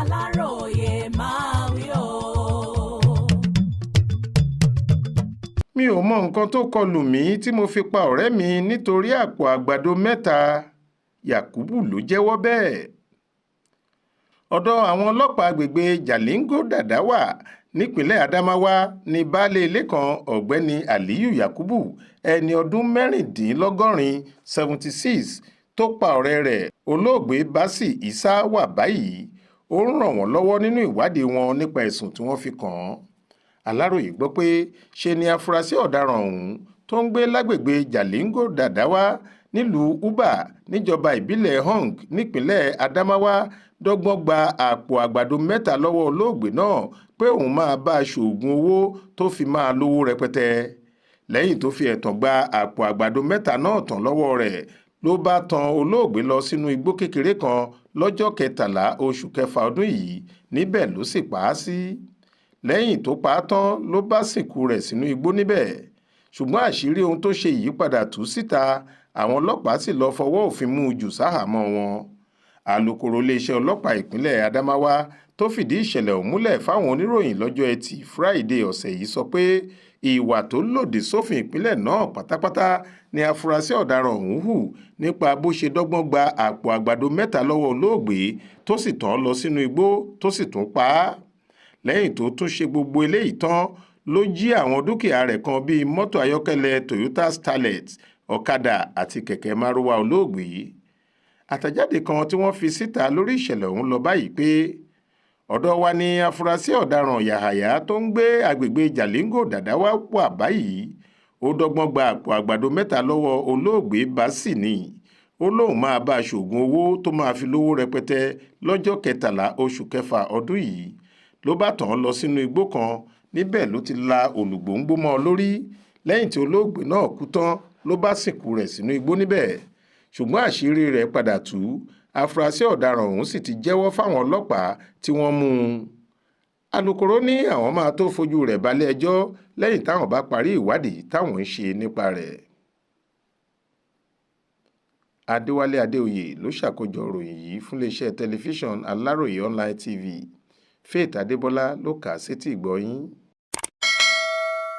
Aláròyé máa wí o. Mi ò mọ nǹkan tó kọlù mí tí mo fi pa ọ̀rẹ́ mi nítorí àpò àgbàdo mẹ́ta. Yakubu ló jẹ́wọ́ bẹ́ẹ̀. Ọ̀dọ̀ àwọn ọlọ́pàá agbègbè Jalingo Dadawa nípínlẹ̀ Adamawa ní baálé ilé kan ọ̀gbẹ́ni Aliyu Yakubu ẹni ọdún mẹ́rìndínlọ́gọ́rin 76 tó pa ọ̀rẹ́ rẹ̀ olóògbé Basi Isa wà báyìí. Ó ń ràn wọ́n lọ́wọ́ nínú ìwádìí wọn nípa ẹ̀sùn tí wọ́n fi kàn án. Aláròyé gbọ́ pé ṣe ni afurasí ọ̀daràn ọ̀hún tó ń gbé lágbègbè Jalingo Dadawa nílùú Uba níjọba ìbílẹ̀ Hong nípínlẹ̀ Adamawa dọ́gbọ́n gba àpò àgbàdo mẹ́ta lọ́wọ́ olóògbé náà pé òun máa bá a ṣoògùn owó tó fi máa lówó rẹpẹtẹ. Lẹ́yìn tó fi ẹ̀tàn gba àpò àgbàdo mẹ́ta náà tán lọ́wọ́ rẹ̀ ló bá tan olóògbé lọ sínú igbó kékeré kan lọ́jọ́ 13 oṣù kẹfà ọdún yìí, níbẹ̀ ló sì pa á sí. Lẹ́yìn tó pa á tán ló bá sìnkú rẹ̀ sínú igbó níbẹ̀. Ṣùgbọ́n àṣírí ohun tó ṣe yìí padà tú síta, àwọn ọlọ́pàá sì lọ fọwọ́ òfin mú un jù sáhàámọ́ wọn. Alukoro iléeṣẹ́ ọlọ́pàá ìpínlẹ̀ Adamawa tó fìdí ìṣẹ̀lẹ̀ ọ̀hún múlẹ̀ fáwọn oníròyìn lọ́jọ́ Ẹtì Friday ọ̀sẹ̀ yìí sọ pé ìwà tó lòdì sófin ìpínlẹ̀ náà pátápátá ni afurasí ọ̀daràn ọ̀hún hù nípa bó ṣe dọ́gbọ́n gba àpò àgbàdo mẹ́ta lọ́wọ́ olóògbé tó sì tàn lọ sínú igbó tó sì tún pa á. Lẹ́yìn tó tún ṣe gbogbo eléyìí tán ló jí àwọn dúkìá rẹ̀ kan bíi mọ́tò ayọ́kẹ́lẹ́ Toyota Starlet, ọ̀kadà àti kẹ̀kẹ́ márúwá olóògbé. Àtẹ̀jáde kan tí wọ́n fi síta lórí ìṣẹ̀lẹ̀ ọ̀hún lọ báyìí pé ọ̀dọ̀ wa ni afurasí ọ̀daràn Yahaya tó ń gbé agbègbè Jalingo Dadawa wà báyìí. Ó dọ́gbọ́n gba àpò àgbàdo mẹ́ta lọ́wọ́ olóògbé Basi ni. Ó lóun máa bá a ṣoògùn owó tó máa fi lówó rẹpẹtẹ lọ́jọ́ 13 oṣù kẹfà ọdún yìí. Ló bá tàn án lọ sínú igbó kan, níbẹ̀ ló ti la olùgbòǹgbò mọ́ ọ lórí. Lẹ́yìn tí olóògbé náà kú tán ló bá sìnkú rẹ̀ sínú igbó níbẹ̀. Ṣùgbọ́n àṣírí rẹ̀ padà tú, afurasí ọ̀daràn ọ̀hún sì ti jẹ́wọ́ fáwọn ọlọ́pàá tí wọ́n mú un. Alukoro ní àwọn máa tó fojú rẹ̀ balẹ̀ ẹjọ́ lẹ́yìn táwọn bá parí ìwádìí táwọn ń ṣe nípa rẹ̀. Adéwálé Adéoyè ló ṣàkójọ ìròyìn yìí fún iléeṣẹ́ tẹlifíṣàn Aláròyé Online TV. Faith Adébọ́lá ló kà á sétí ìgbọ́ yín.